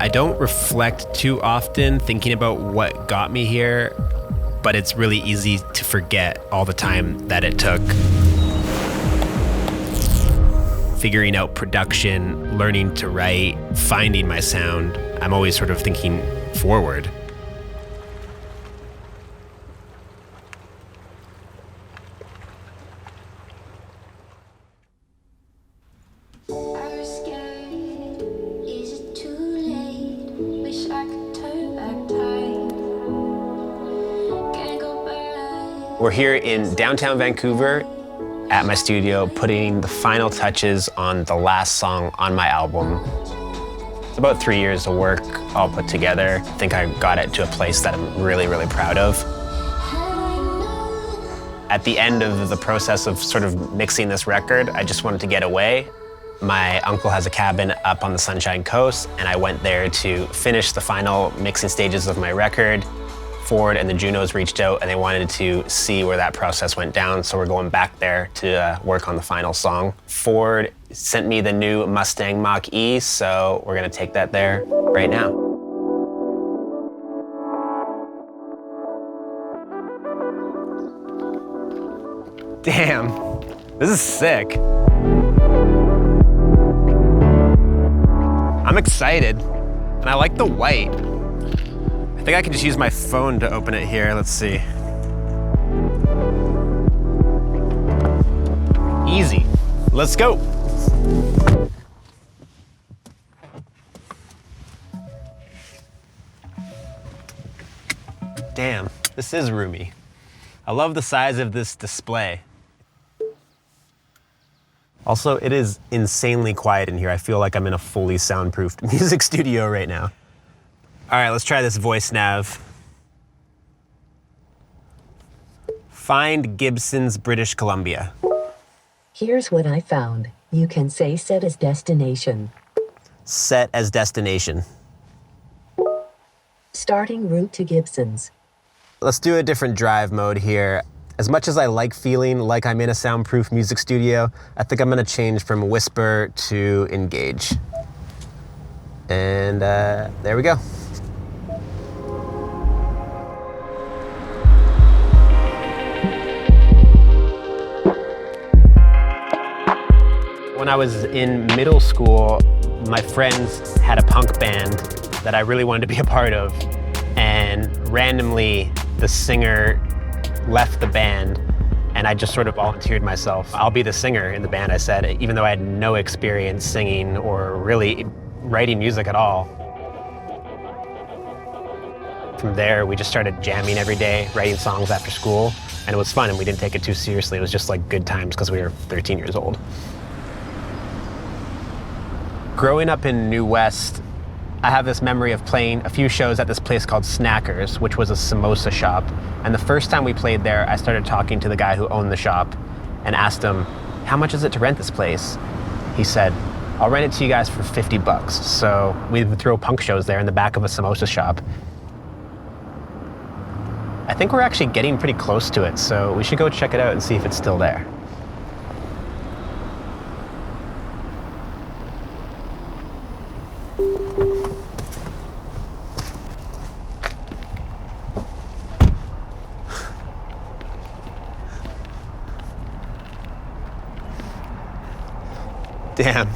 I don't reflect too often thinking about what got me here, but it's really easy to forget all the time that it took. Figuring out production, learning to write, finding my sound, I'm always sort of thinking forward. We're here in downtown Vancouver at my studio, putting the final touches on the last song on my album. It's about 3 years of work all put together. I think I got it to a place that I'm really, really proud of. At the end of the process of sort of mixing this record, I just wanted to get away. My uncle has a cabin up on the Sunshine Coast, and I went there to finish the final mixing stages of my record. Ford and the JUNOs reached out and they wanted to see where that process went down, so we're going back there to work on the final song. Ford sent me the new Mustang Mach-E, so we're gonna take that there right now. Damn, this is sick. I'm excited, and I like the white. I think I can just use my phone to open it here. Let's see. Easy. Let's go. Damn, this is roomy. I love the size of this display. Also, it is insanely quiet in here. I feel like I'm in a fully soundproofed music studio right now. All right, let's try this voice nav. Find Gibson's British Columbia. Here's what I found. You can say set as destination. Set as destination. Starting route to Gibson's. Let's do a different drive mode here. As much as I like feeling like I'm in a soundproof music studio, I think I'm gonna change from whisper to engage. And there we go. When I was in middle school, my friends had a punk band that I really wanted to be a part of, and randomly the singer left the band, and I just sort of volunteered myself. I'll be the singer in the band, I said, even though I had no experience singing or really writing music at all. From there, we just started jamming every day, writing songs after school, and it was fun, and we didn't take it too seriously. It was just like good times because we were 13 years old. Growing up in New West, I have this memory of playing a few shows at this place called Snackers, which was a samosa shop. And the first time we played there, I started talking to the guy who owned the shop and asked him, how much is it to rent this place? He said, I'll rent it to you guys for $50. So we would throw punk shows there in the back of a samosa shop. I think we're actually getting pretty close to it, so we should go check it out and see if it's still there. Damn.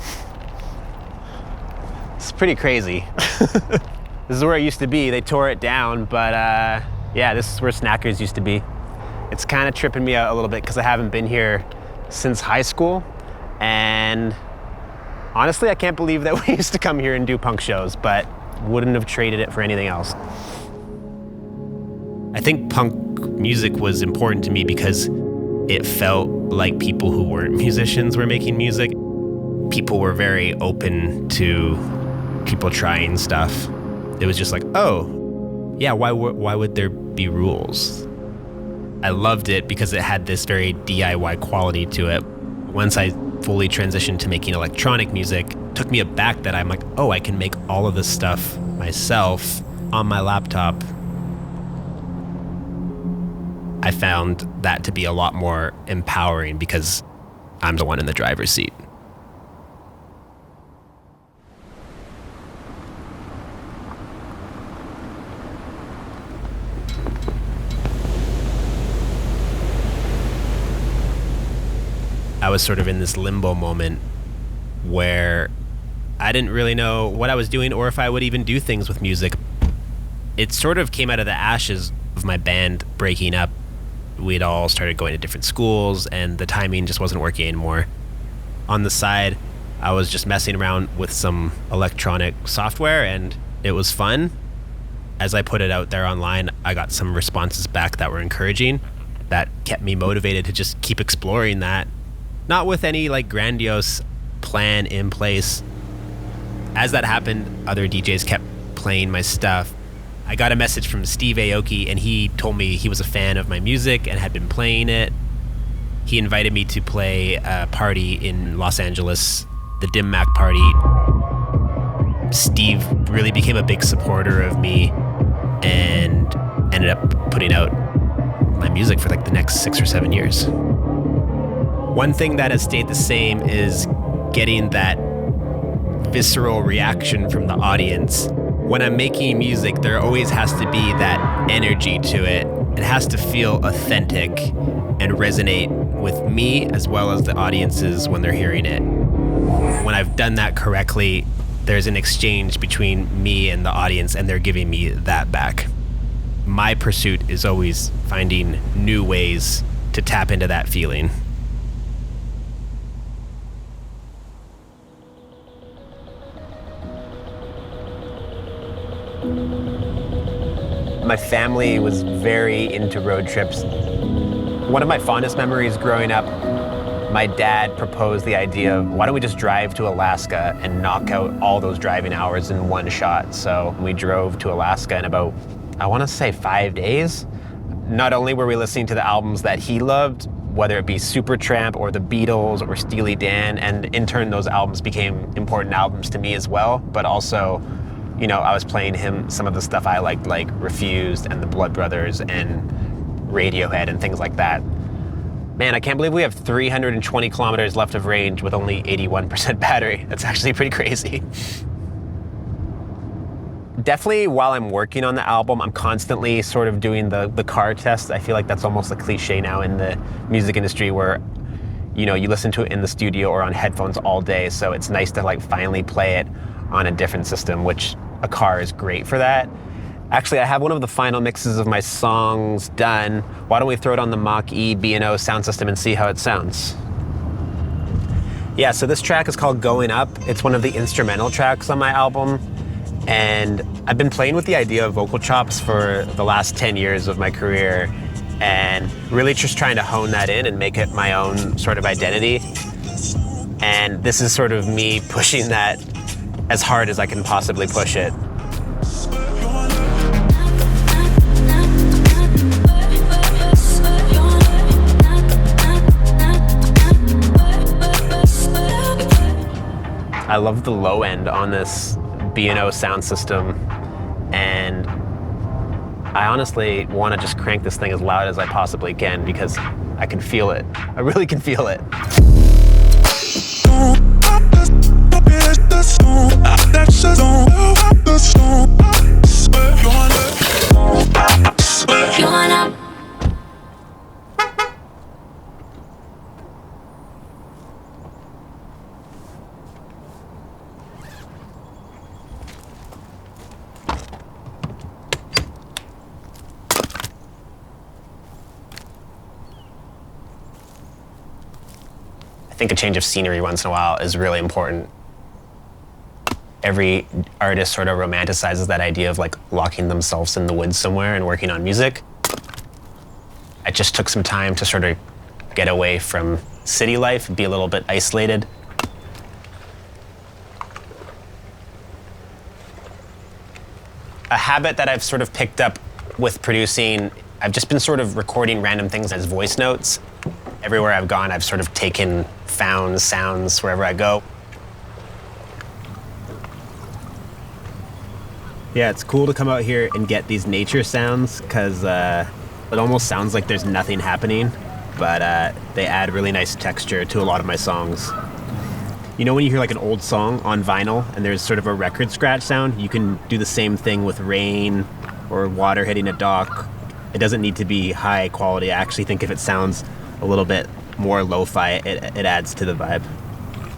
It's pretty crazy. This is where it used to be. They tore it down, but yeah, this is where Snackers used to be. It's kind of tripping me out a little bit because I haven't been here since high school, and honestly, I can't believe that we used to come here and do punk shows, but wouldn't have traded it for anything else. I think punk music was important to me because it felt like people who weren't musicians were making music. People were very open to people trying stuff. It was just like, oh, yeah, why would there be rules? I loved it because it had this very DIY quality to it. Once I fully transitioned to making electronic music, it took me aback that I'm like, oh, I can make all of this stuff myself on my laptop. I found that to be a lot more empowering because I'm the one in the driver's seat. I was sort of in this limbo moment where I didn't really know what I was doing or if I would even do things with music. It sort of came out of the ashes of my band breaking up. We'd all started going to different schools and the timing just wasn't working anymore. On the side, I was just messing around with some electronic software and it was fun. As I put it out there online, I got some responses back that were encouraging, that kept me motivated to just keep exploring that. Not with any like grandiose plan in place. As that happened, other DJs kept playing my stuff. I got a message from Steve Aoki and he told me he was a fan of my music and had been playing it. He invited me to play a party in Los Angeles, the Dim Mak party. Steve really became a big supporter of me and ended up putting out my music for like the next 6 or 7 years. One thing that has stayed the same is getting that visceral reaction from the audience. When I'm making music, there always has to be that energy to it. It has to feel authentic and resonate with me as well as the audiences when they're hearing it. When I've done that correctly, there's an exchange between me and the audience and they're giving me that back. My pursuit is always finding new ways to tap into that feeling. My family was very into road trips. One of my fondest memories growing up, my dad proposed the idea of why don't we just drive to Alaska and knock out all those driving hours in one shot. So we drove to Alaska in about, I want to say 5 days. Not only were we listening to the albums that he loved, whether it be Supertramp or the Beatles or Steely Dan, and in turn those albums became important albums to me as well, but also, you know, I was playing him some of the stuff I liked, like Refused and the Blood Brothers and Radiohead and things like that. Man, I can't believe we have 320 kilometers left of range with only 81% battery. That's actually pretty crazy. Definitely while I'm working on the album, I'm constantly sort of doing the car test. I feel like that's almost a cliche now in the music industry where, you know, you listen to it in the studio or on headphones all day. So it's nice to like finally play it on a different system, which a car is great for that. Actually, I have one of the final mixes of my songs done. Why don't we throw it on the Mach-E B&O sound system and see how it sounds? Yeah, so this track is called Going Up. It's one of the instrumental tracks on my album. And I've been playing with the idea of vocal chops for the last 10 years of my career and really just trying to hone that in and make it my own sort of identity. And this is sort of me pushing that as hard as I can possibly push it. I love the low end on this B&O sound system, and I honestly want to just crank this thing as loud as I possibly can because I can feel it. I really can feel it. I think a change of scenery once in a while is really important. Every artist sort of romanticizes that idea of like locking themselves in the woods somewhere and working on music. I just took some time to sort of get away from city life, be a little bit isolated. A habit that I've sort of picked up with producing, I've just been sort of recording random things as voice notes. Everywhere I've gone, I've sort of found sounds wherever I go. Yeah, it's cool to come out here and get these nature sounds because it almost sounds like there's nothing happening, but they add really nice texture to a lot of my songs. You know when you hear like an old song on vinyl and there's sort of a record scratch sound? You can do the same thing with rain or water hitting a dock. It doesn't need to be high quality. I actually think if it sounds a little bit more lo-fi, it adds to the vibe.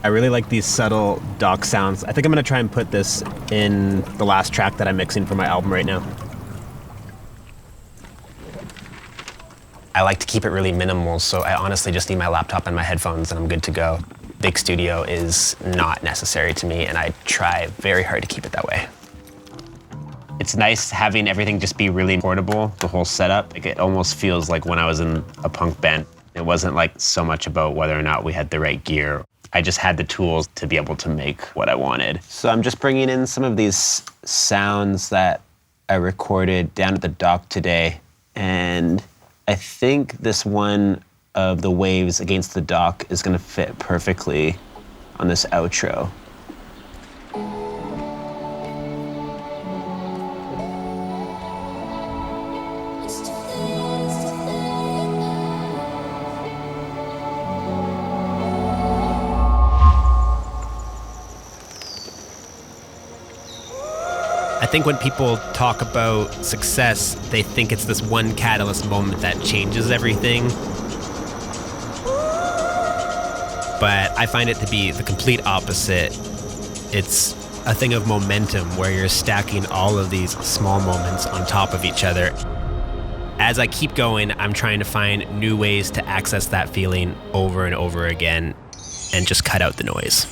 I really like these subtle dock sounds. I think I'm gonna try and put this in the last track that I'm mixing for my album right now. I like to keep it really minimal, so I honestly just need my laptop and my headphones and I'm good to go. Big studio is not necessary to me and I try very hard to keep it that way. It's nice having everything just be really portable, the whole setup. Like, it almost feels like when I was in a punk band. It wasn't like so much about whether or not we had the right gear. I just had the tools to be able to make what I wanted. So I'm just bringing in some of these sounds that I recorded down at the dock today. And I think this one of the waves against the dock is gonna fit perfectly on this outro. I think when people talk about success, they think it's this one catalyst moment that changes everything. But I find it to be the complete opposite. It's a thing of momentum where you're stacking all of these small moments on top of each other. As I keep going, I'm trying to find new ways to access that feeling over and over again and just cut out the noise.